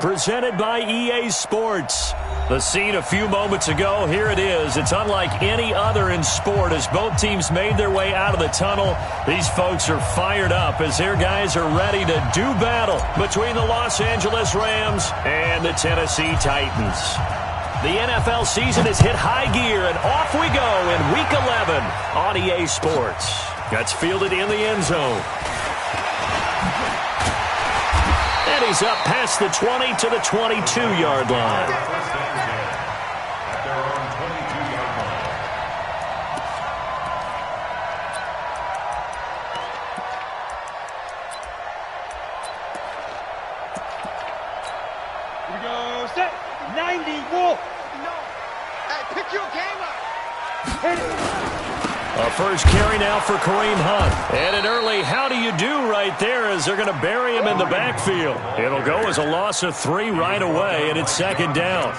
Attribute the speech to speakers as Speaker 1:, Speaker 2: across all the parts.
Speaker 1: Presented by EA Sports. The scene a few moments ago, here it is. It's unlike any other in sport as both teams made their way out of the tunnel. These folks are fired up as their guys are ready to do battle between the Los Angeles Rams and the Tennessee Titans. The NFL season has hit high gear, and off we go in Week 11 on EA Sports. That's fielded in the end zone. And he's up past the 20 to the 22-yard line.
Speaker 2: Here we go, set, 90, wolf. No, hey, pick your game up. Hit it.
Speaker 1: A first carry now for Kareem Hunt. And an early how do you do right there as they're going to bury him in the backfield. It'll go as a loss of 3 right away, and it's second down.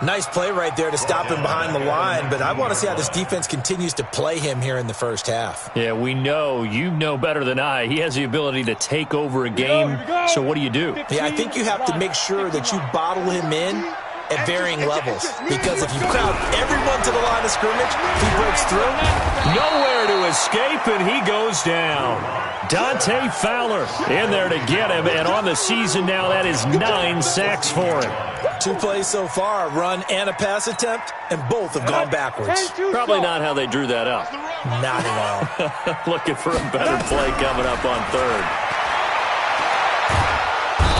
Speaker 3: Nice play right there to stop him behind the line, but I want to see how this defense continues to play him here in the first half.
Speaker 1: Yeah, we know. You know better than I. He has the ability to take over a game, so what do you do?
Speaker 3: Yeah, I think you have to make sure that you bottle him in at varying levels, because if you crowd everyone to the line of scrimmage, he breaks through.
Speaker 1: Nowhere to escape, and he goes down. Dante Fowler in there to get him, and on the season now, that is 9 sacks for him.
Speaker 3: 2 plays so far, a run and a pass attempt, and both have gone backwards.
Speaker 1: Probably not how they drew that up.
Speaker 3: Not at all.
Speaker 1: Looking for a better play coming up on third.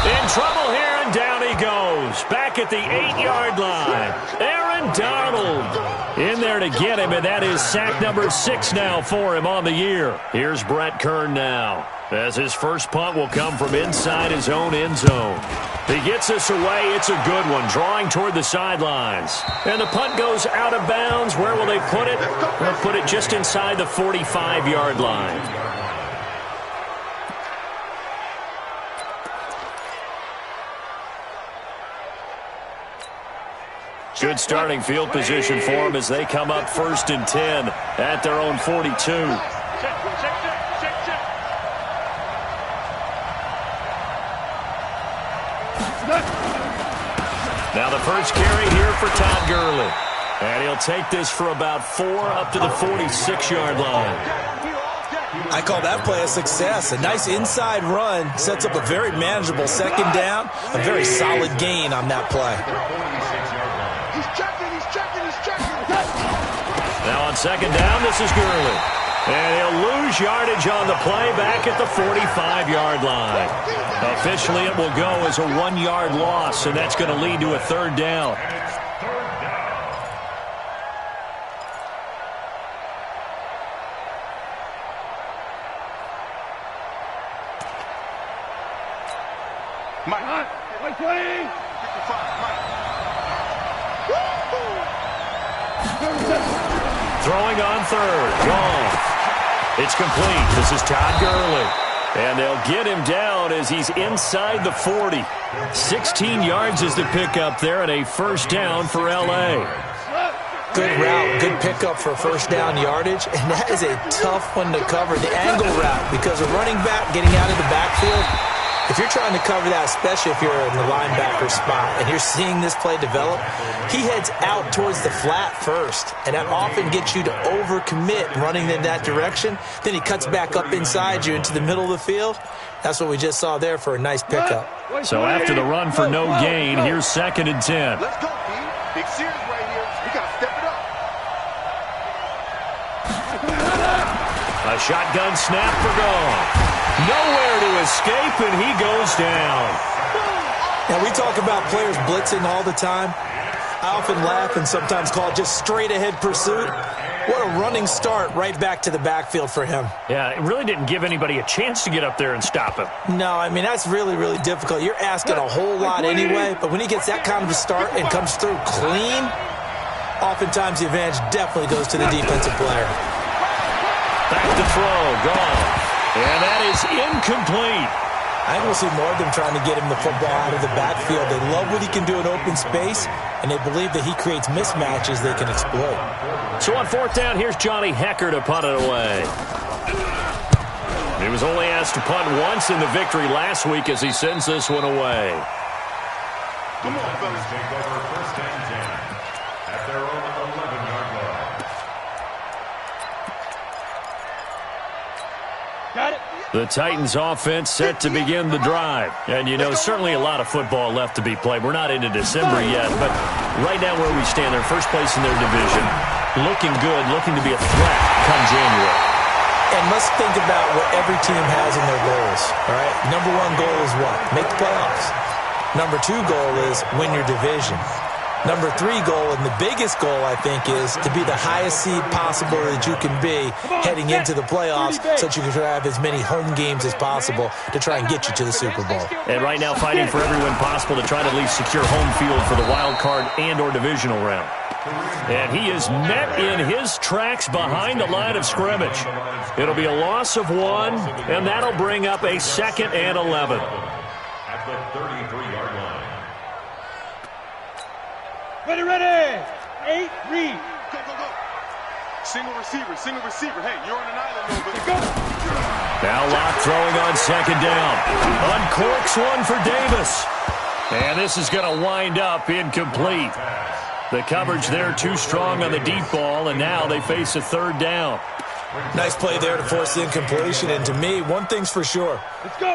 Speaker 1: In trouble here, and down he goes. Back at the 8-yard line. Aaron Donald in there to get him, and that is sack number 6 now for him on the year. Here's Brett Kern now, as his first punt will come from inside his own end zone. He gets this away. It's a good one, drawing toward the sidelines. And the punt goes out of bounds. Where will they put it? They'll put it just inside the 45-yard line. Good starting field position for them as they come up 1st and 10 at their own 42. Now the first carry here for Todd Gurley. And he'll take this for about 4 up to the 46-yard line.
Speaker 3: I call that play a success. A nice inside run sets up a very manageable second down. A very solid gain on that play.
Speaker 1: Now on second down, this is Gurley. And he'll lose yardage on the play back at the 45-yard line. Officially, it will go as a 1-yard loss, and that's going to lead to a 3rd down.
Speaker 2: Mike playing.
Speaker 1: Throwing on third. Gone. It's complete. This is Todd Gurley. And they'll get him down as he's inside the 40. 16 yards is the pickup there, and a first down for L.A.
Speaker 3: Good route, good pickup for first down yardage, and that is a tough one to cover, the angle route, because a running back getting out of the backfield, if you're trying to cover that, especially if you're in the linebacker spot and you're seeing this play develop, he heads out towards the flat first, and that often gets you to overcommit running in that direction. Then he cuts back up inside you into the middle of the field. That's what we just saw there for a nice pickup.
Speaker 1: So after the run for no gain, here's 2nd and 10.
Speaker 2: Let's go, B. Big series right here. We got to step it up.
Speaker 1: A shotgun snap for gone. Nowhere to escape, and he goes down.
Speaker 3: Now, we talk about players blitzing all the time. I often laugh and sometimes call it just straight-ahead pursuit. What a running start right back to the backfield for him.
Speaker 1: Yeah, it really didn't give anybody a chance to get up there and stop him.
Speaker 3: No, I mean, that's really, really difficult. You're asking a whole lot anyway, but when he gets that kind of a start and comes through clean, oftentimes the advantage definitely goes to the defensive player.
Speaker 1: Back to throw, gone. And that is incomplete.
Speaker 3: I think we'll see more of them trying to get him the football out of the backfield. They love what he can do in open space, and they believe that he creates mismatches they can exploit.
Speaker 1: So on 4th down, here's Johnny Hecker to punt it away. He was only asked to punt once in the victory last week as he sends this one away.
Speaker 4: Come on, fellas. Take over first and 10 at their own 11-yard line.
Speaker 2: Got it.
Speaker 1: The Titans offense set to begin the drive. And, you know, certainly a lot of football left to be played. We're not into December yet, but right now where we stand, they're first place in their division. Looking good, looking to be a threat come January.
Speaker 3: And let's think about what every team has in their goals, all right? Number one goal is what? Make the playoffs. Number two goal is win your division. Number three goal, and the biggest goal, I think, is to be the highest seed possible that you can be heading into the playoffs so that you can have as many home games as possible to try and get you to the Super Bowl.
Speaker 1: And right now fighting for every win possible to try to at least secure home field for the wild card and or divisional round. And he is met in his tracks behind the line of scrimmage. It'll be a loss of 1, and that'll bring up a 2nd and 11.
Speaker 4: At the 33-yard line.
Speaker 2: Ready, ready. 8, read.
Speaker 5: Go, go, go. Single receiver, single receiver. Hey, you're on an island over there.
Speaker 2: Go.
Speaker 1: Now Locke throwing on 2nd down. Uncorks one for Davis. And this is going to wind up incomplete. The coverage there too strong on the deep ball, and now they face a 3rd down.
Speaker 3: Nice play there to force the incompletion. And to me, one thing's for sure.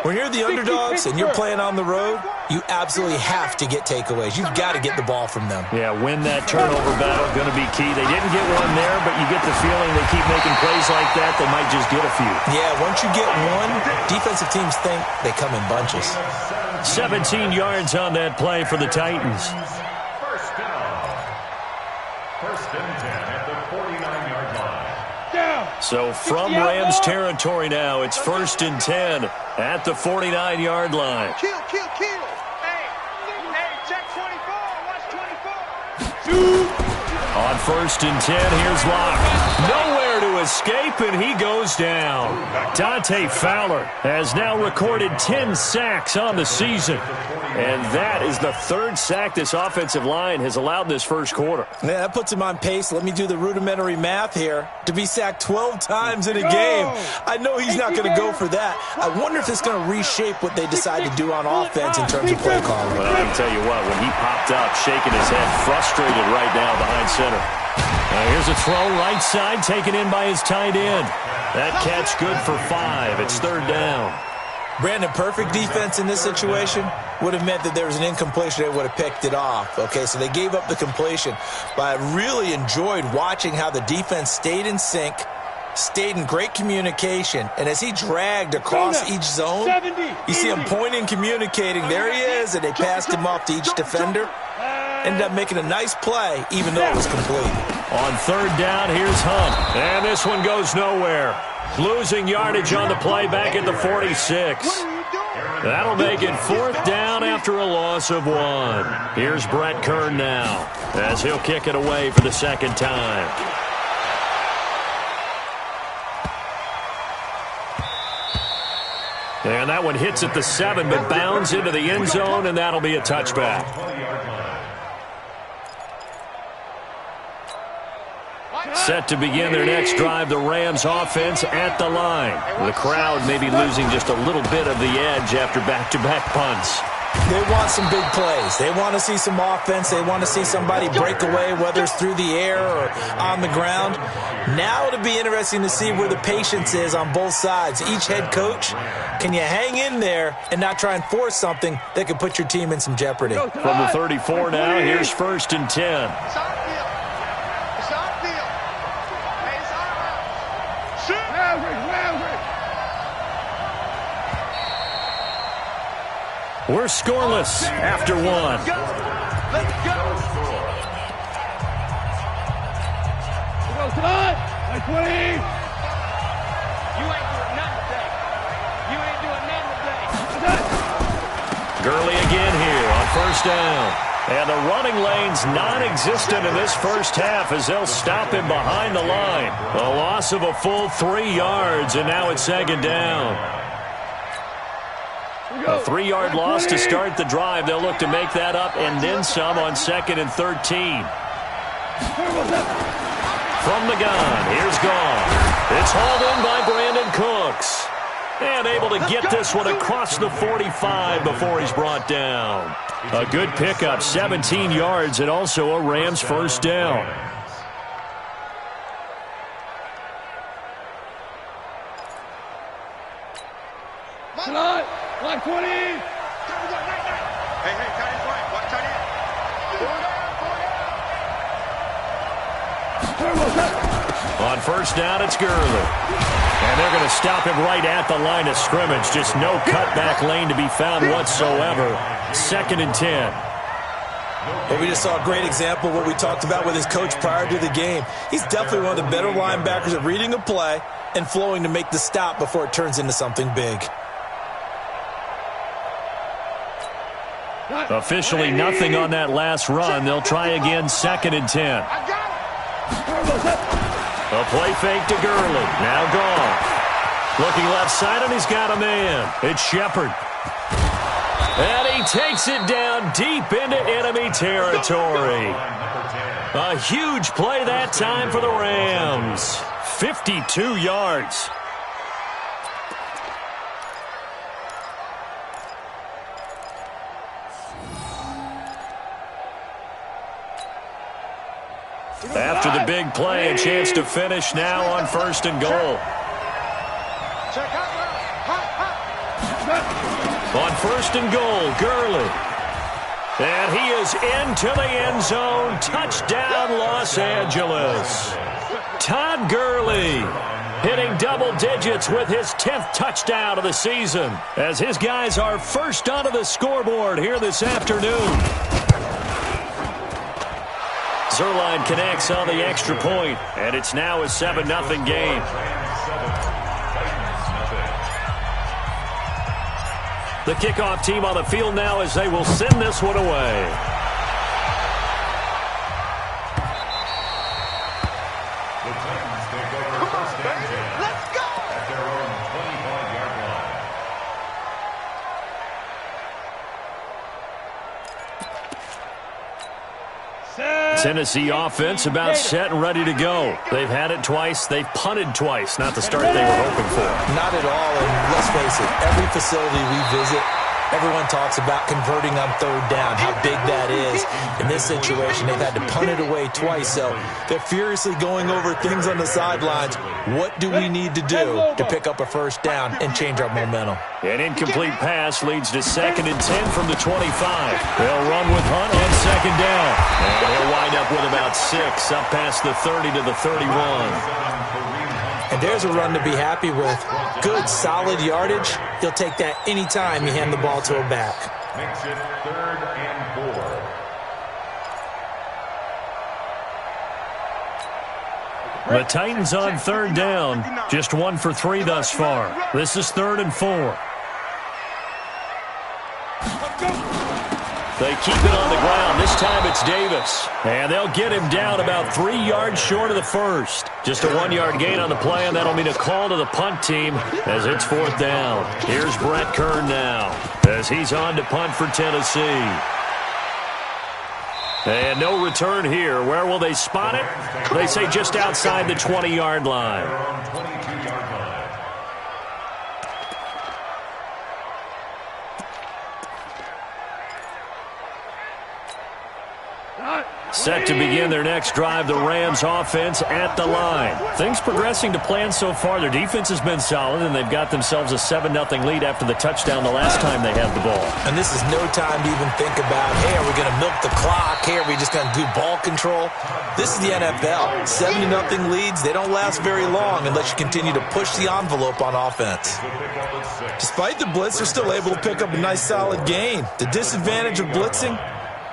Speaker 3: When you're the underdogs and you're playing on the road, you absolutely have to get takeaways. You've got to get the ball from them.
Speaker 1: Yeah, win that turnover battle, going to be key. They didn't get one there, but you get the feeling they keep making plays like that, they might just get a few.
Speaker 3: Yeah, once you get one, defensive teams think they come in bunches.
Speaker 1: 17 yards on that play for the Titans.
Speaker 4: First down. First and 10 at the 49-yard line.
Speaker 1: So from Rams territory now, it's 1st and 10 at the 49-yard line.
Speaker 5: Kill, kill, kill. Hey, check 24. Watch 24.
Speaker 1: On 1st and 10, here's Locke. Nowhere to escape, and he goes down. Dante Fowler has now recorded 10 sacks on the season. And that is the 3rd sack this offensive line has allowed this first quarter.
Speaker 3: Yeah, that puts him on pace. Let me do the rudimentary math here. To be sacked 12 times in a game. I know he's not going to go for that. I wonder if it's going to reshape what they decide to do on offense in terms of play calling.
Speaker 1: Well, I can tell you what, when he popped up, shaking his head, frustrated right now behind center. Here's a throw right side, taken in by his tight end. That catch good for 5. It's 3rd down.
Speaker 3: Brandon, perfect defense in this situation would have meant that there was an incompletion. They would have picked it off. Okay, so they gave up the completion. But I really enjoyed watching how the defense stayed in sync, stayed in great communication. And as he dragged across each zone, you see him pointing, communicating. There he is, and they passed him off to each defender. Ended up making a nice play, even though it was complete.
Speaker 1: On 3rd down, here's Hunt. And this one goes nowhere. Losing yardage on the play back at the 46. That'll make it 4th down after a loss of 1. Here's Brett Kern now as he'll kick it away for the 2nd time. And that one hits at the 7, but bounds into the end zone, and that'll be a touchback. Set to begin their next drive, the Rams offense at the line. The crowd may be losing just a little bit of the edge after back-to-back punts.
Speaker 3: They want some big plays. They want to see some offense. They want to see somebody break away, whether it's through the air or on the ground. Now it'll be interesting to see where the patience is on both sides. Each head coach, can you hang in there and not try and force something that could put your team in some jeopardy?
Speaker 1: From the 34 now, here's 1st and 10. We're scoreless after 1.
Speaker 5: Let's go.
Speaker 2: Come on. 20.
Speaker 5: You ain't doing nothing today. You ain't doing nothing today.
Speaker 1: Gurley again here on 1st down. And the running lane's non-existent in this first half as they'll stop him behind the line. A loss of a full 3 yards, and now it's 2nd down. A 3-yard loss to start the drive. They'll look to make that up and then some on 2nd and 13. From the gun, here's Gone. It's hauled in by Brandon Cooks. And able to get this one across the 45 before he's brought down. A good pickup, 17 yards, and also a Rams first down.
Speaker 2: Line 20.
Speaker 5: Hey, tight end right. Watch tight end.
Speaker 1: On first down, it's Gurley. And they're going to stop him right at the line of scrimmage. Just no cutback lane to be found whatsoever. 2nd and 10.
Speaker 3: Well, we just saw a great example of what we talked about with his coach prior to the game. He's definitely one of the better linebackers at reading a play and flowing to make the stop before it turns into something big.
Speaker 1: Officially nothing on that last run. They'll try again, 2nd and 10. A play fake to Gurley. Now gone. Looking left side, and he's got a man. It's Shepard. And he takes it down deep into enemy territory. A huge play that time for the Rams. 52 yards. After the big play, a chance to finish now on 1st and goal. On 1st and goal, Gurley. And he is into the end zone. Touchdown, Los Angeles. Todd Gurley hitting double digits with his 10th touchdown of the season, as his guys are first onto the scoreboard here this afternoon. Zerline connects on the extra point, and it's now a 7-0 game. The kickoff team on the field now as they will send this one away.
Speaker 4: The Titans take over first and 10. Let's go! At their own 25-yard line.
Speaker 1: Tennessee offense about set and ready to go. They've had it twice. They've punted twice. Not the start they were hoping for.
Speaker 3: Not at all, and let's face it, every facility we visit, everyone talks about converting on 3rd down, how big that is. In this situation, they've had to punt it away twice, so they're furiously going over things on the sidelines. What do we need to do to pick up a 1st down and change our momentum?
Speaker 1: An incomplete pass leads to 2nd and 10 from the 25. They'll run with Hunt on 2nd down. And he'll wind up with about 6, up past the 30 to the 31.
Speaker 3: And there's a run to be happy with. Good, solid yardage. He'll take that anytime you hand the ball to a back.
Speaker 4: Makes it 3rd and 4.
Speaker 1: The Titans on 3rd down. Just 1 for 3 thus far. This is 3rd and 4. They keep it on the ground. This time it's Davis. And they'll get him down about 3 yards short of the first. Just a 1-yard gain on the play, and that'll mean a call to the punt team as it's 4th down. Here's Brett Kern now as he's on to punt for Tennessee. And no return here. Where will they spot it? They say just outside the 20-yard line. Set to begin their next drive, the Rams offense at the line. Things progressing to plan so far. Their defense has been solid, and they've got themselves a 7-0 lead after the touchdown the last time they had the ball.
Speaker 3: And this is no time to even think about, hey, are we going to milk the clock? Hey, are we just going to do ball control? This is the NFL. 7-0 leads, they don't last very long unless you continue to push the envelope on offense. Despite the blitz, they're still able to pick up a nice solid gain. The disadvantage of blitzing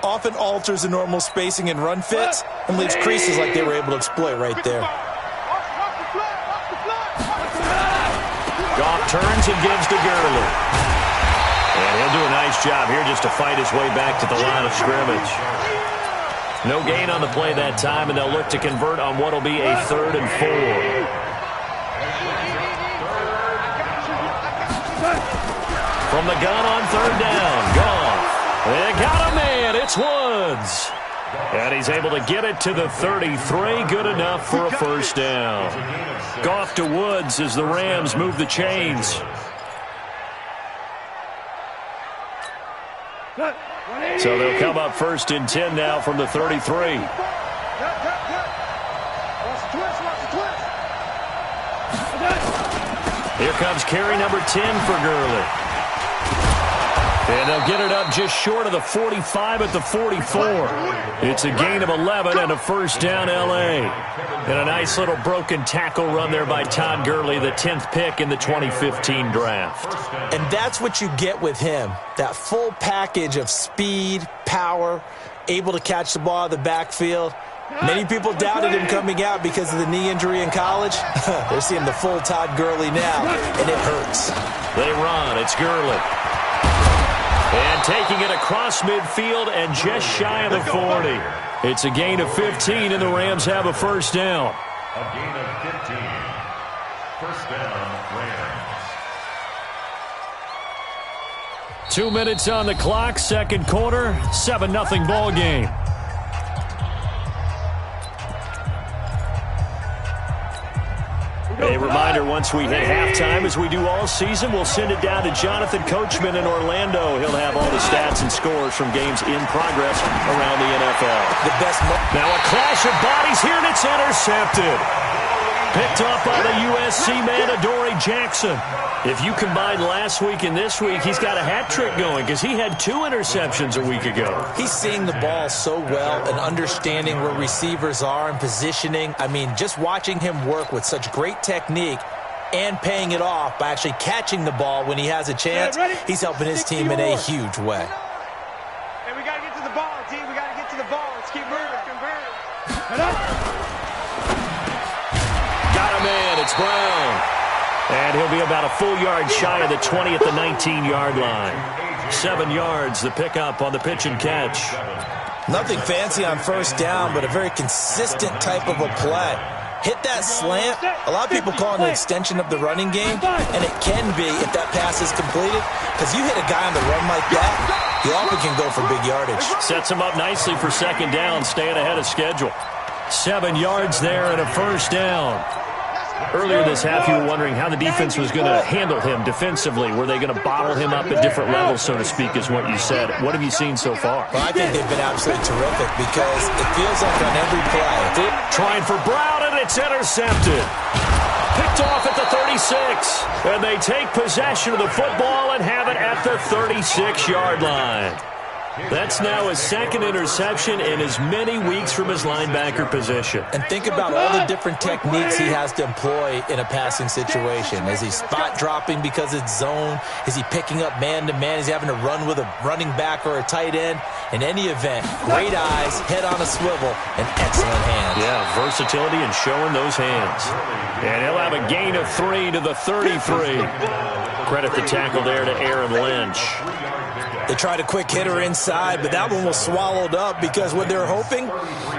Speaker 3: often alters the normal spacing and run fits and leaves creases like they were able to exploit right there.
Speaker 1: Goff turns and gives to Gurley. And he'll do a nice job here just to fight his way back to the line of scrimmage. No gain on the play that time, and they'll look to convert on what will be a 3rd and 4. From the gun on 3rd down, Goff. They got a man. It's Woods. And he's able to get it to the 33. Good enough for a 1st down. Goff to Woods as the Rams move the chains. So they'll come up 1st and 10 now from the 33. Here comes carry number 10 for Gurley. And they'll get it up just short of the 45 at the 44. It's a gain of 11 and a 1st down L.A. And a nice little broken tackle run there by Todd Gurley, the 10th pick in the 2015 draft.
Speaker 3: And that's what you get with him, that full package of speed, power, able to catch the ball out of the backfield. Many people doubted him coming out because of the knee injury in college. They're seeing the full Todd Gurley now, and it hurts.
Speaker 1: They run. It's Gurley. And taking it across midfield and just shy of the 40. It's a gain of 15, and the Rams have a 1st down.
Speaker 4: A gain of 15. 1st down, Rams.
Speaker 1: 2 minutes on the clock, 2nd quarter, 7-0 ball game. A reminder, once we hit halftime, as we do all season, we'll send it down to Jonathan Coachman in Orlando. He'll have all the stats and scores from games in progress around the NFL. Now a clash of bodies here, and it's intercepted. Picked up by the USC man, Adoree Jackson. If you combine last week and this week, he's got a hat trick going because he had 2 interceptions a week ago.
Speaker 3: He's seeing the ball so well and understanding where receivers are and positioning. I mean, just watching him work with such great technique and paying it off by actually catching the ball when he has a chance, he's helping his team in a huge way.
Speaker 2: And we got to get to the ball, team. We got to get to the ball. Let's keep moving.
Speaker 1: Got him in. It's Brown. And he'll be about a full yard shy of the 20 at the 19-yard line. 7 yards, the pickup on the pitch and catch.
Speaker 3: Nothing fancy on 1st down, but a very consistent type of a play. Hit that slant. A lot of people call it an extension of the running game, and it can be if that pass is completed, because you hit a guy on the run like that, he often can go for big yardage.
Speaker 1: Sets him up nicely for 2nd down, staying ahead of schedule. 7 yards there and a 1st down. Earlier this half, you were wondering how the defense was going to handle him defensively. Were they going to bottle him up at different levels, so to speak, is what you said. What have you seen so far?
Speaker 3: Well, I think they've been absolutely terrific because it feels like on every play.
Speaker 1: Trying for Brown, and it's intercepted. Picked off at the 36. And they take possession of the football and have it at the 36-yard line. That's now his 2nd interception in as many weeks from his linebacker position.
Speaker 3: And think about all the different techniques he has to employ in a passing situation. Is he spot dropping because it's zone? Is he picking up man-to-man? Is he having to run with a running back or a tight end? In any event, great eyes, head on a swivel, and excellent hands.
Speaker 1: Yeah, versatility and showing those hands. And he'll have a gain of 3 to the 33. Credit the tackle there to Aaron Lynch.
Speaker 3: They tried a quick hitter inside, but that one was swallowed up because what they're hoping,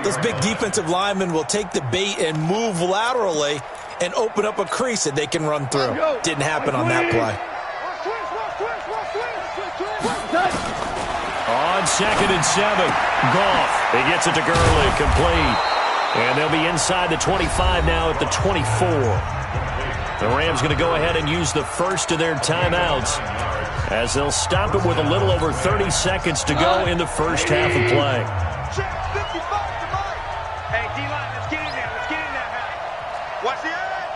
Speaker 3: those big defensive linemen will take the bait and move laterally and open up a crease that they can run through. Didn't happen on that play.
Speaker 1: On 2nd and 7, Goff. He gets it to Gurley, complete. And they'll be inside the 25 now at the 24. The Rams going to go ahead and use the first of their timeouts, as they'll stop it with a little over 30 seconds to go in the first half of play.
Speaker 2: Hey, D-line, let's get in there. Let's get in there, man. Watch the eye.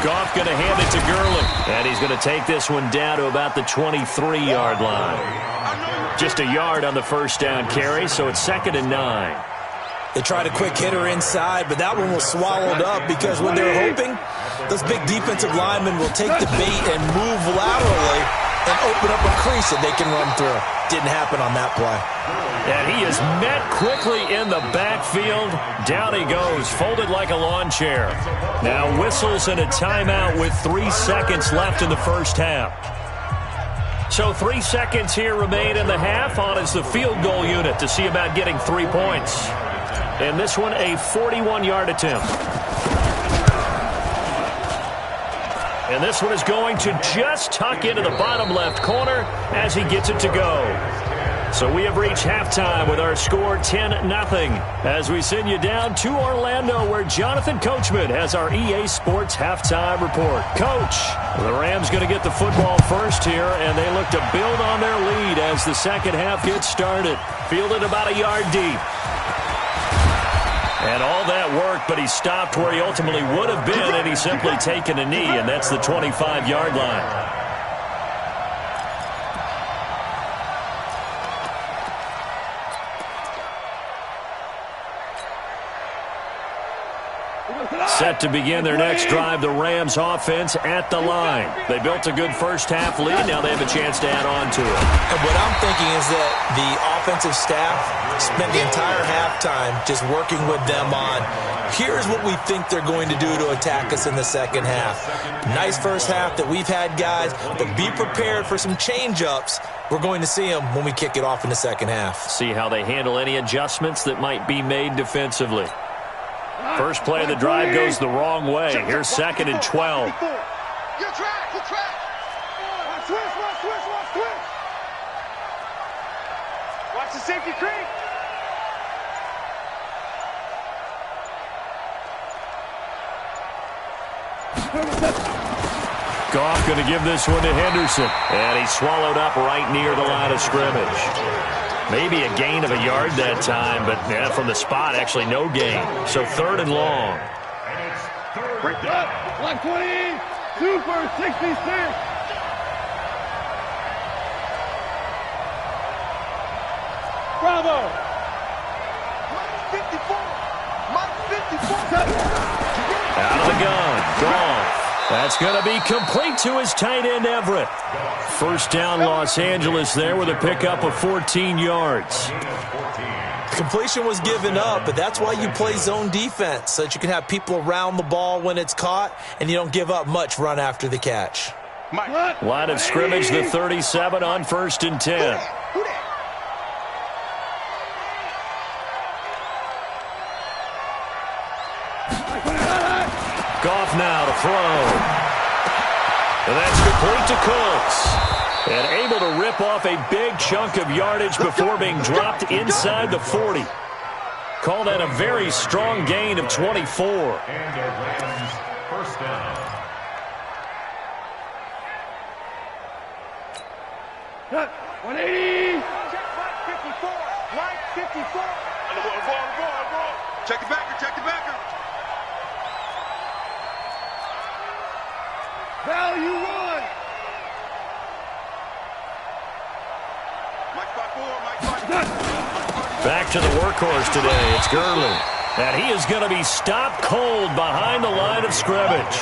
Speaker 1: Goff going to hand it to Gurley, and he's going to take this one down to about the 23-yard line. Just a yard on the 1st down carry, so it's 2nd and 9.
Speaker 3: They tried a quick hitter inside, but that one was swallowed up because what they're hoping, those big defensive linemen will take the bait and move laterally and open up a crease that they can run through. Didn't happen on that play.
Speaker 1: And he is met quickly in the backfield. Down he goes, folded like a lawn chair. Now whistles and a timeout with 3 seconds left in the first half. So 3 seconds here remain in the half. On is the field goal unit to see about getting 3 points. And this one a 41-yard attempt. And this one is going to just tuck into the bottom left corner as he gets it to go. So we have reached halftime with our score 10-0 as we send you down to Orlando where Jonathan Coachman has our EA Sports halftime report. Coach, the Rams going to get the football first here, and they look to build on their lead as the second half gets started. Fielded about a yard deep. And all that work, but he stopped where he ultimately would have been, and he's simply taken a knee, and that's the 25-yard line. Set to begin their next drive, the Rams offense at the line. They built a good first half lead. Now they have a chance to add on to it.
Speaker 3: And what I'm thinking is that the offensive staff spent the entire halftime just working with them on, here's what we think they're going to do to attack us in the second half. Nice first half that we've had, guys, but be prepared for some change-ups. We're going to see them when we kick it off in the second half.
Speaker 1: See how they handle any adjustments that might be made defensively. First play of the drive goes the wrong way. Here's 2nd and 12.
Speaker 2: Your track, your track. Watch switch. Watch the safety creep.
Speaker 1: Goff going to give this one to Henderson. And he swallowed up right near the line of scrimmage. Maybe a gain of a yard that time, but yeah, from the spot, actually no gain. So 3rd and long.
Speaker 4: And it's third
Speaker 2: Break
Speaker 4: down.
Speaker 2: up. Block 20. Super 66. Bravo. Mike 54. Mike 54.
Speaker 1: Out of the gun. Goff. That's going to be complete to his tight end, Everett. First down, Los Angeles there with a pickup of 14 yards.
Speaker 3: Completion was given up, but that's why you play zone defense, so that you can have people around the ball when it's caught, and you don't give up much run after the catch.
Speaker 1: Line of scrimmage, the 37 on 1st and 10. Goff now to throw. And that's complete to Cooks. And able to rip off a big chunk of yardage before being dropped inside the 40. Call that a very strong gain of 24.
Speaker 4: And the Rams first down.
Speaker 2: Cut. 180. Check Mike 54. Mike 54. On the ball.
Speaker 5: Check the backer.
Speaker 2: Value one.
Speaker 5: Mike 5-4.
Speaker 1: Back to the workhorse today. It's Gurley. And he is going to be stopped cold behind the line of scrimmage.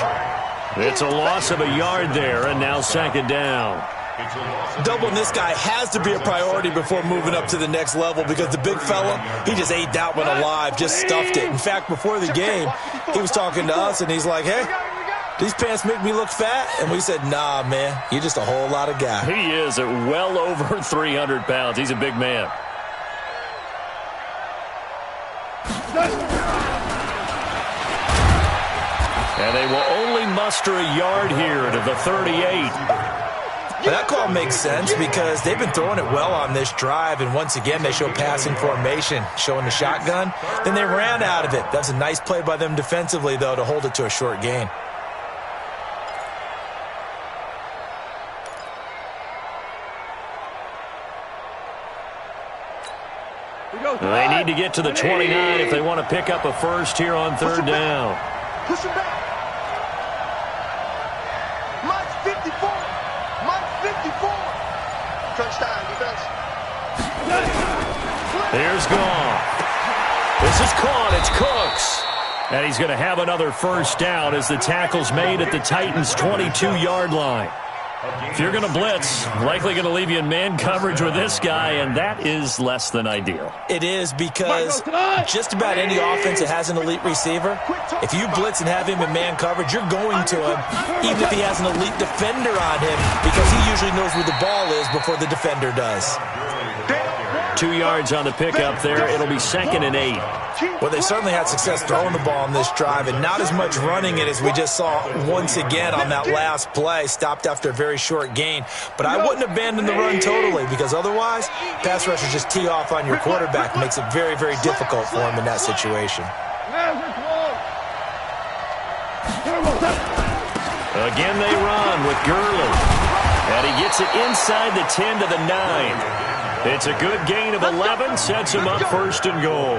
Speaker 1: It's a loss of a yard there, and now 2nd down.
Speaker 3: Doubling this guy has to be a priority before moving up to the next level because the big fella, he just ate that one alive, just stuffed it. In fact, before the game, he was talking to us, and he's like, hey, these pants make me look fat? And we said, nah, man, you're just a whole lot of guy.
Speaker 1: He is at well over 300 pounds. He's a big man. And they will only muster a yard here to the 38.
Speaker 3: That call makes sense because they've been throwing it well on this drive, and once again they show passing formation, showing the shotgun. Then they ran out of it. That's a nice play by them defensively, though, to hold it to a short gain.
Speaker 1: They need to get to the 29 if they want to pick up a first here on 3rd down.
Speaker 2: Push him back. Mike 54. Mike 54. Touchdown defense.
Speaker 1: Here's Goff. This is caught. It's Cooks. And he's going to have another first down as the tackle's made at the Titans' 22-yard line. If you're going to blitz, likely going to leave you in man coverage with this guy, and that is less than ideal.
Speaker 3: It is because just about any offense that has an elite receiver, if you blitz and have him in man coverage, you're going to him, even if he has an elite defender on him, because he usually knows where the ball is before the defender does.
Speaker 1: 2 yards on the pickup there. It'll be 2nd and 8.
Speaker 3: Well, they certainly had success throwing the ball on this drive and not as much running it as we just saw once again on that last play. Stopped after a very short gain. But I wouldn't abandon the run totally because otherwise, pass rushers just tee off on your quarterback. Makes it very, very difficult for him in that situation.
Speaker 1: Again, they run with Gurley. And he gets it inside the 10 to the 9. It's a good gain of 11. Sets him up 1st and goal.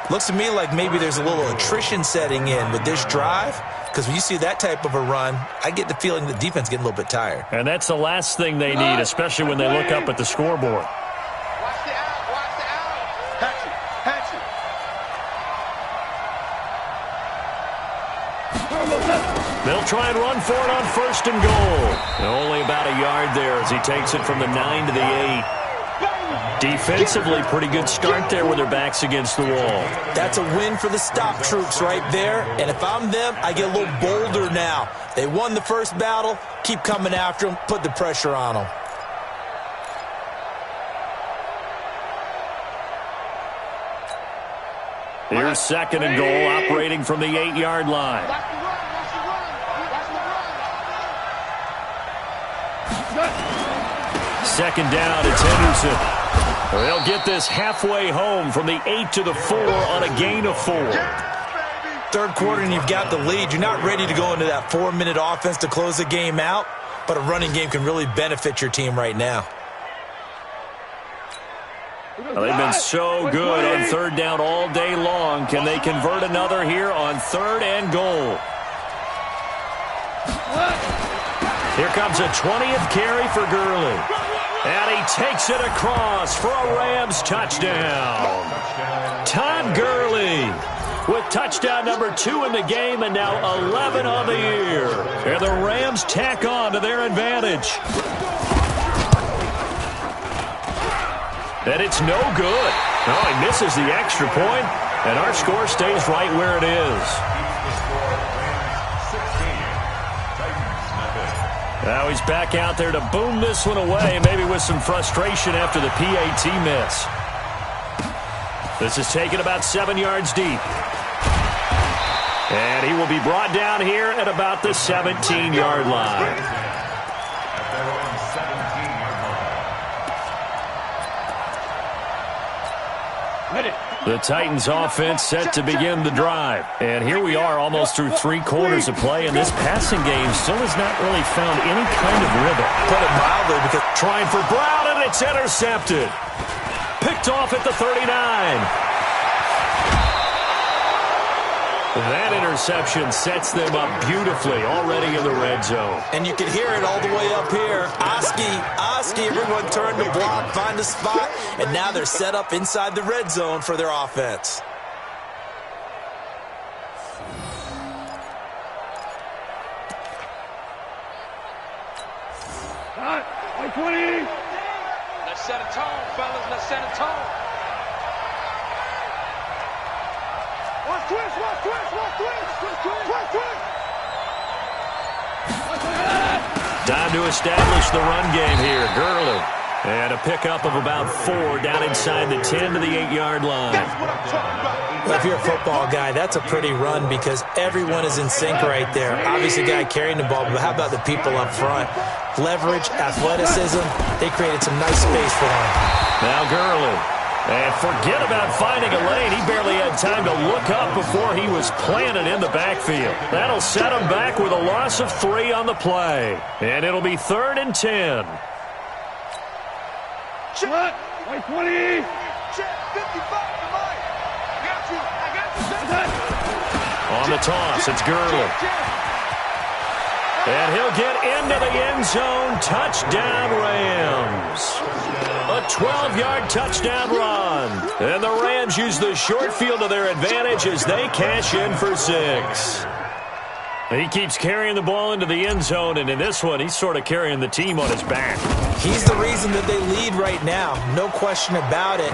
Speaker 3: Looks to me like maybe there's a little attrition setting in with this drive. Because when you see that type of a run, I get the feeling the defense getting a little bit tired.
Speaker 1: And that's the last thing they need, especially when they look up at the scoreboard.
Speaker 2: Watch the out. Watch the out. Hatch it.
Speaker 1: They'll try and run for it on 1st and goal. Only about a yard there as he takes it from the 9 to the 8. Defensively, pretty good start there with their backs against the wall.
Speaker 3: That's a win for the stop troops right there. And if I'm them, I get a little bolder now. They won the first battle. Keep coming after them. Put the pressure on them.
Speaker 1: Here's 2nd and goal, operating from the 8-yard line. Second down, it's Henderson. They'll get this halfway home from the 8 to the 4 on a gain of 4.
Speaker 3: Third quarter and you've got the lead. You're not ready to go into that 4-minute offense to close the game out, but a running game can really benefit your team right now.
Speaker 1: Well, they've been so good on 3rd down all day long. Can they convert another here on 3rd and goal? Here comes a 20th carry for Gurley. And he takes it across for a Rams touchdown. Todd Gurley with touchdown number 2 in the game and now 11 on the year. And the Rams tack on to their advantage. And it's no good. Oh, he misses the extra point, and our score stays right where it is. Now he's back out there to boom this one away, maybe with some frustration after the PAT miss. This is taken about 7 yards deep. And he will be brought down here at about the 17-yard line. The Titans offense set to begin the drive. And here we are almost through 3 quarters of play, and this passing game still has not really found any kind of rhythm.
Speaker 3: Put it mildly, because
Speaker 1: trying for Brown, and it's intercepted. Picked off at the 39. That interception sets them up beautifully already in the red zone.
Speaker 3: And you can hear it all the way up here. Oski, everyone turned the block, find a spot, and now they're set up inside the red zone for their offense.
Speaker 2: Like 20. Let's set a tone, fellas. Let's set a tone. Watch twist, watch twist, watch twist, twist, twist.
Speaker 1: Time to establish the run game here. Gurley. And a pickup of about 4 down inside the 10 to the 8-yard line.
Speaker 3: Well, if you're a football guy, that's a pretty run because everyone is in sync right there. Obviously, the guy carrying the ball, but how about the people up front? Leverage, athleticism, they created some nice space for him.
Speaker 1: Now Gurley. And forget about finding a lane. He barely had time to look up before he was planted in the backfield. That'll set him back with a loss of 3 on the play. And it'll be 3rd and 10.
Speaker 2: Check. Like 20. Check. 55 to Mike. I got you.
Speaker 1: On the toss, it's Gurley. And he'll get into the end zone. Touchdown, Rams. A 12-yard touchdown run. And the Rams use the short field to their advantage as they cash in for 6. He keeps carrying the ball into the end zone, and in this one, he's sort of carrying the team on his back.
Speaker 3: He's the reason that they lead right now. No question about it.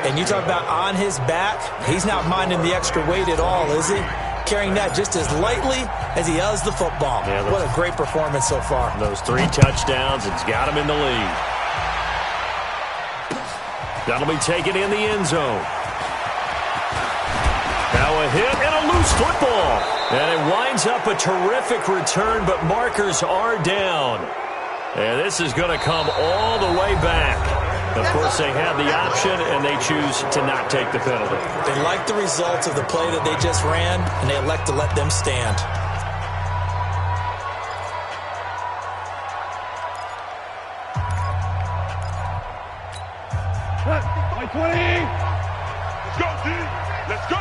Speaker 3: And you talk about on his back, he's not minding the extra weight at all, is he? Carrying that just as lightly as he does the football. Yeah, what a great performance so far.
Speaker 1: Those 3 touchdowns, it's got him in the lead. That'll be taken in the end zone. Now a hit and a loose football. And it winds up a terrific return, but markers are down. And this is going to come all the way back. Of course, they had the option, and they choose to not take the penalty.
Speaker 3: They like the results of the play that they just ran, and they elect to let them stand.
Speaker 2: By 20.
Speaker 5: Let's go, D. Let's go.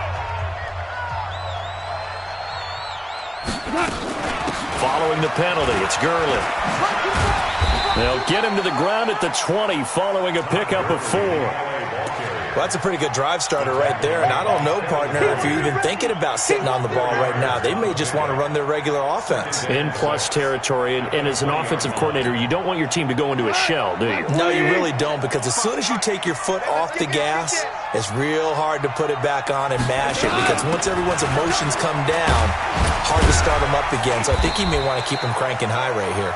Speaker 1: Following the penalty, it's Gurley. They'll get him to the ground at the 20 following a pickup of 4.
Speaker 3: Well, that's a pretty good drive starter right there, and I don't know, partner, if you're even thinking about sitting on the ball right now. They may just want to run their regular offense.
Speaker 1: In plus territory, and as an offensive coordinator, you don't want your team to go into a shell, do you?
Speaker 3: No, you really don't, because as soon as you take your foot off the gas, it's real hard to put it back on and mash it, because once everyone's emotions come down, hard to start them up again. So I think he may want to keep them cranking high right here.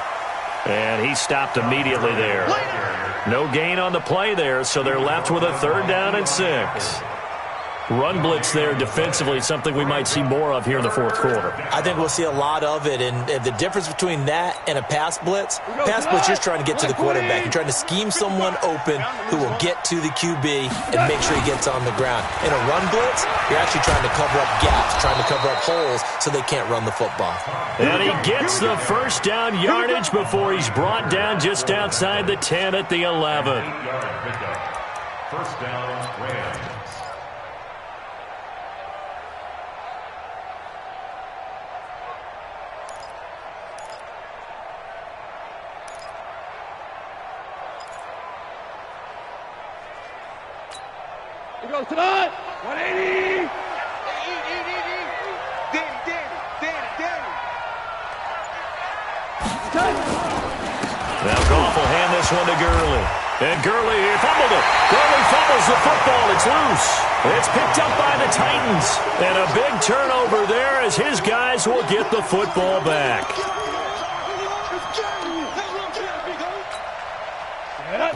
Speaker 1: And he stopped immediately there. No gain on the play there, so they're left with a 3rd down and 6. Run blitz there defensively, something we might see more of here in the 4th quarter.
Speaker 3: I think we'll see a lot of it, and the difference between that and a pass blitz, you're trying to get to the quarterback. You're trying to scheme someone open who will get to the QB and make sure he gets on the ground. In a run blitz, you're actually trying to cover up gaps, trying to cover up holes so they can't run the football.
Speaker 1: And he gets the 1st down yardage before he's brought down just outside the 10 at the 11.
Speaker 4: 1st down, Rams.
Speaker 2: Here goes tonight. 180.
Speaker 1: Now Goff will hand this one to Gurley. And Gurley fumbled it. Gurley fumbles the football. It's loose. It's picked up by the Titans. And a big turnover there as his guys will get the football back.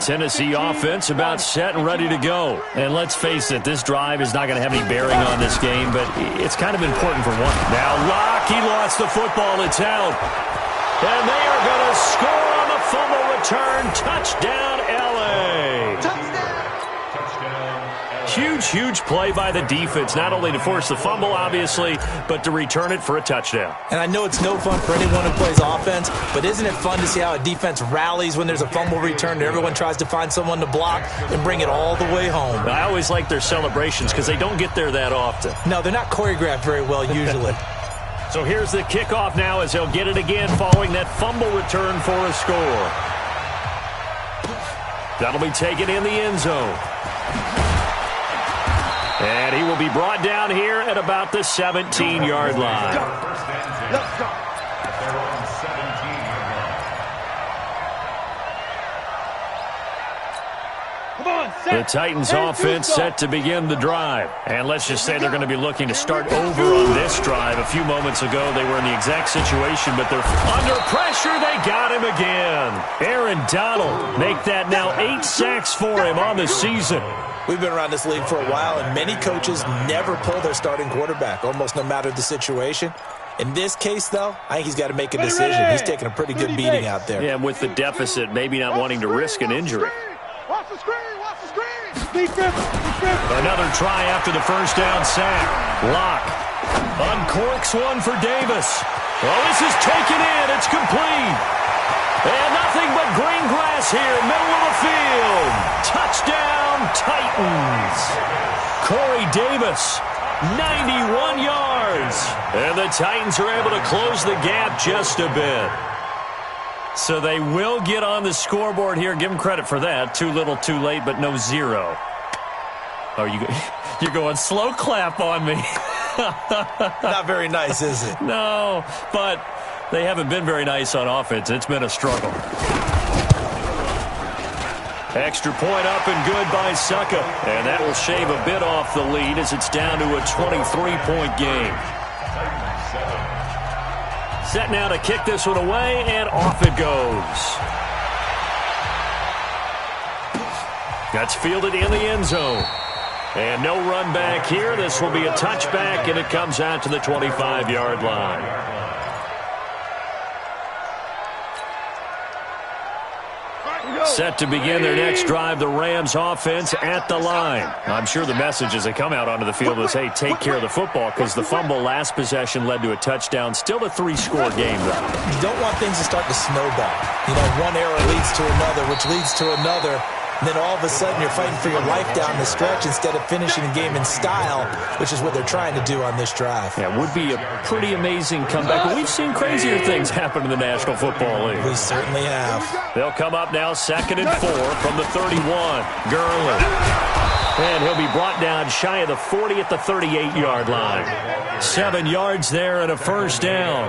Speaker 1: Tennessee offense about set and ready to go. And let's face it, this drive is not going to have any bearing on this game, but it's kind of important for one. Now Locke, he lost the football. It's out. And they are going to score on the fumble return. Touchdown, L.A. Huge play by the defense, not only to force the fumble, obviously, but to return it for a touchdown.
Speaker 3: And I know it's no fun for anyone who plays offense, but isn't it fun to see how a defense rallies when there's a fumble return and everyone tries to find someone to block and bring it all the way home?
Speaker 1: I always like their celebrations because they don't get there that often.
Speaker 3: No, they're not choreographed very well usually.
Speaker 1: So here's the kickoff now as they'll get it again following that fumble return for a score. That'll be taken in the end zone. And he will be brought down here at about the 17-yard line.
Speaker 2: Let's go.
Speaker 1: The Titans offense set to begin the drive. And let's just say they're going to be looking to start over on this drive. A few moments ago, they were in the exact situation, but they're under pressure. They got him again. Aaron Donald make that now 8 sacks for him on the season.
Speaker 3: We've been around this league for a while, and many coaches never pull their starting quarterback, almost no matter the situation. In this case, though, I think he's got to make a decision. He's taking a pretty good beating out there.
Speaker 1: Yeah, with the deficit, maybe not wanting to risk an injury.
Speaker 2: Watch the screen. Watch the screen.
Speaker 1: Another try after the 1st down sack. Locke uncorks one for Davis. Well, this is taken in. It's complete. And nothing but green grass here, middle of the field. Touchdown, Titans. Corey Davis, 91 yards. And the Titans are able to close the gap just a bit. So they will get on the scoreboard here. Give them credit for that. Too little, too late, but no 0. Oh, you're going slow clap on me.
Speaker 3: Not very nice, is it?
Speaker 1: No, but they haven't been very nice on offense. It's been a struggle. Extra point up and good by Succa. And that will shave a bit off the lead as it's down to a 23-point game. Set now to kick this one away, and off it goes. That's fielded in the end zone. And no run back here. This will be a touchback, and it comes out to the 25-yard line. Set to begin their next drive, the Rams offense at the line. I'm sure the message as they come out onto the field is, hey, take care of the football, because the fumble last possession led to a touchdown. Still a 3-score game, though.
Speaker 3: You don't want things to start to snowball. You know, one error leads to another, which leads to another. And then all of a sudden you're fighting for your life down the stretch instead of finishing the game in style, which is what they're trying to do on this drive.
Speaker 1: Yeah, it would be a pretty amazing comeback. But we've seen crazier things happen in the National Football League.
Speaker 3: We certainly have.
Speaker 1: They'll come up now 2nd and 4 from the 31. Gurley. And he'll be brought down shy of the 40 at the 38-yard line. 7 yards there and a first down.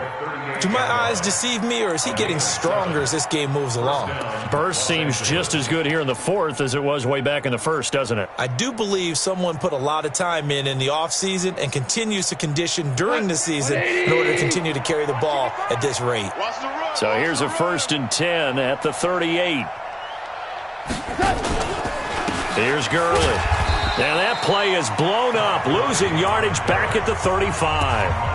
Speaker 3: Do my eyes deceive me, or is he getting stronger as this game moves along?
Speaker 1: Burst seems just as good here in the 4th as it was way back in the 1st, doesn't it?
Speaker 3: I do believe someone put a lot of time in the offseason and continues to condition during the season in order to continue to carry the ball at this rate.
Speaker 1: So here's a 1st and 10 at the 38. Here's Gurley. And that play is blown up, losing yardage back at the 35.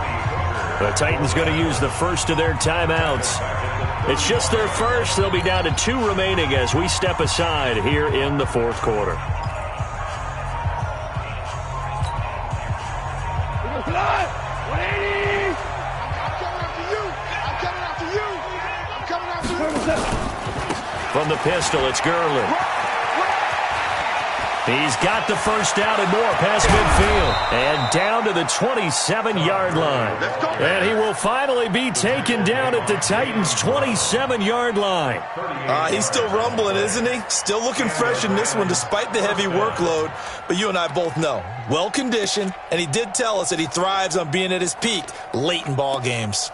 Speaker 1: The Titans going to use the first of their timeouts. It's just their first. They'll be down to 2 remaining as we step aside here in the 4th quarter. From the pistol, it's Gurley. He's got the first down and more past midfield. And down to the 27-yard line. And he will finally be taken down at the Titans' 27-yard line.
Speaker 3: He's still rumbling, isn't he? Still looking fresh in this one despite the heavy workload. But you and I both know, well-conditioned, and he did tell us that he thrives on being at his peak late in ball games.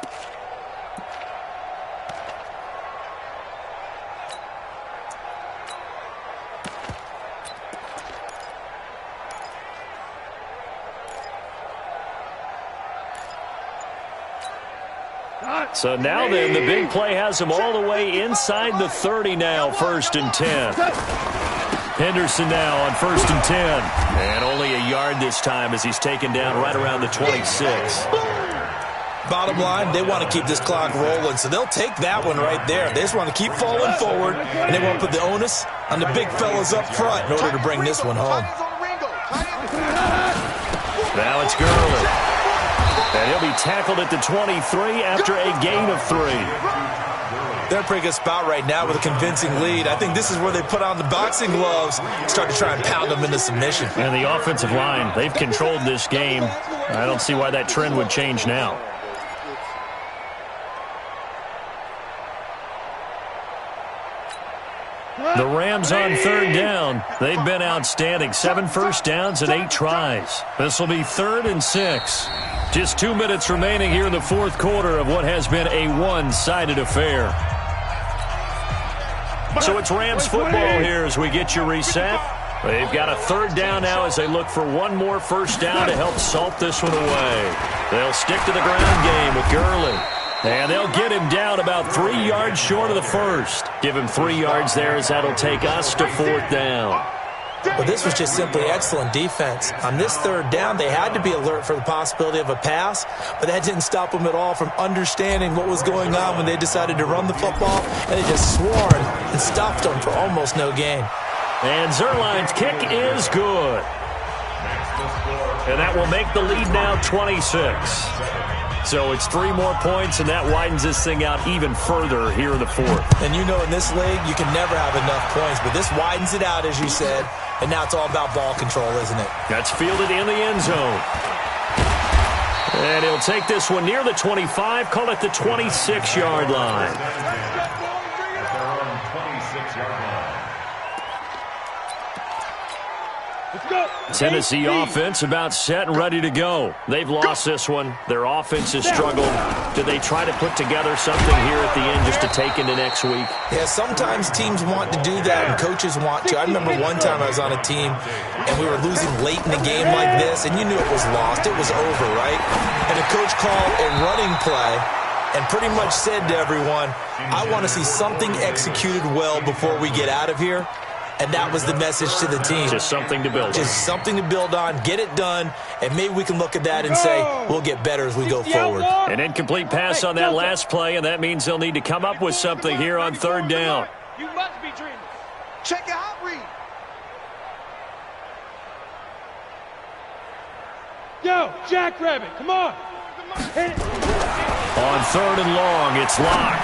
Speaker 1: So now then, the big play has him all the way inside the 30 now, 1st and 10. Henderson now on 1st and 10. And only a yard this time as he's taken down right around the 26.
Speaker 3: Bottom line, they want to keep this clock rolling, so they'll take that one right there. They just want to keep falling forward, and they want to put the onus on the big fellas up front in order to bring this one home.
Speaker 1: Now it's Gurley. And he'll be tackled at the 23 after a gain of 3.
Speaker 3: They're in a pretty good spot right now with a convincing lead. I think this is where they put on the boxing gloves, start to try and pound them into submission.
Speaker 1: And the offensive line, they've controlled this game. I don't see why that trend would change now. The Rams on 3rd down. They've been outstanding. 7 first downs and 8 tries. This will be 3rd and 6. Just 2 minutes remaining here in the 4th quarter of what has been a one-sided affair. So it's Rams football here as we get you reset. They've got a 3rd down now as they look for one more first down to help salt this one away. They'll stick to the ground game with Gurley. And they'll get him down about 3 yards short of the first. Give him 3 yards there as that'll take us to 4th down.
Speaker 3: Well, this was just simply excellent defense. On this 3rd down, they had to be alert for the possibility of a pass, but that didn't stop them at all from understanding what was going on when they decided to run the football, and they just swarmed and stopped them for almost no gain.
Speaker 1: And Zerline's kick is good. And that will make the lead now 26. So it's 3 more points, and that widens this thing out even further here in the 4th.
Speaker 3: And you know in this league, you can never have enough points, but this widens it out, as you said, and now it's all about ball control, isn't it?
Speaker 1: That's fielded in the end zone. And he'll take this one near the 25, call it the 26-yard line. Tennessee offense about set and ready to go. They've lost this one. Their offense has struggled. Do they try to put together something here at the end just to take into next week?
Speaker 3: Yeah, sometimes teams want to do that and coaches want to. I remember one time I was on a team and we were losing late in a game like this, and you knew it was lost. It was over, right? And the coach called a running play and pretty much said to everyone, I want to see something executed well before we get out of here. And that was the message to the team.
Speaker 1: Just something to build on.
Speaker 3: Just something to build on, get it done, and maybe we can look at that and say we'll get better as we go forward.
Speaker 1: An incomplete pass on that last play, and that means they'll need to come up with something here on third down.
Speaker 2: You must be dreaming. Check your hot read. Yo, Jackrabbit, come on. Hit it.
Speaker 1: On third and long, it's Locke.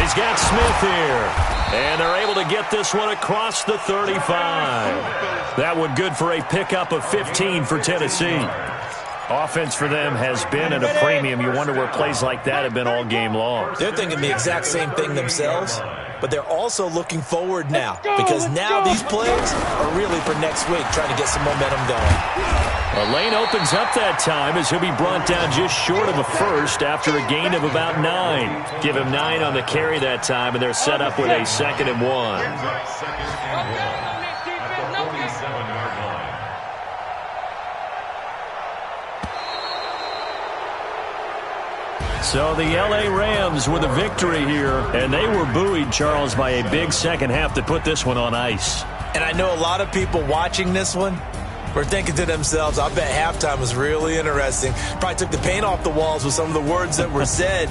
Speaker 1: He's got Smith here. And they're able to get this one across the 35. That one good for a pickup of 15 for Tennessee. Offense for them has been at a premium. You wonder where plays like that have been all game long.
Speaker 3: They're thinking the exact same thing themselves, but they're also looking forward now because now these plays are really for next week, trying to get some momentum going.
Speaker 1: A lane opens up that time as he'll be brought down just short of a first after a gain of about 9. Give him 9 on the carry that time, and they're set up with a 2nd and 1. So the L.A. Rams with a victory here, and they were buoyed, Charles, by a big second half to put this one on ice.
Speaker 3: And I know a lot of people watching this one were thinking to themselves, I bet halftime was really interesting. Probably took the paint off the walls with some of the words that were said.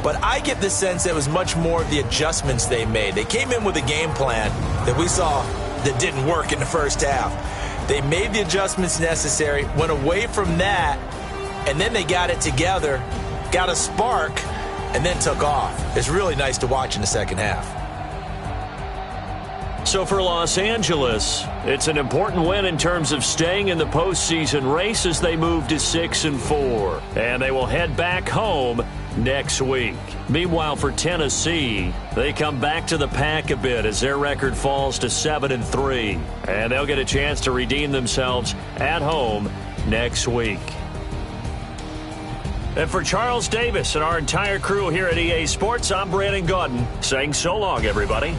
Speaker 3: But I get the sense that it was much more of the adjustments they made. They came in with a game plan that we saw that didn't work in the first half. They made the adjustments necessary, went away from that, and then they got it together, got a spark, and then took off. It's really nice to watch in the second half.
Speaker 1: So for Los Angeles, it's an important win in terms of staying in the postseason race as they move to 6-4. And they will head back home next week. Meanwhile, for Tennessee, they come back to the pack a bit as their record falls to 7-3. And they'll get a chance to redeem themselves at home next week. And for Charles Davis and our entire crew here at EA Sports, I'm Brandon Gaudin saying so long, everybody.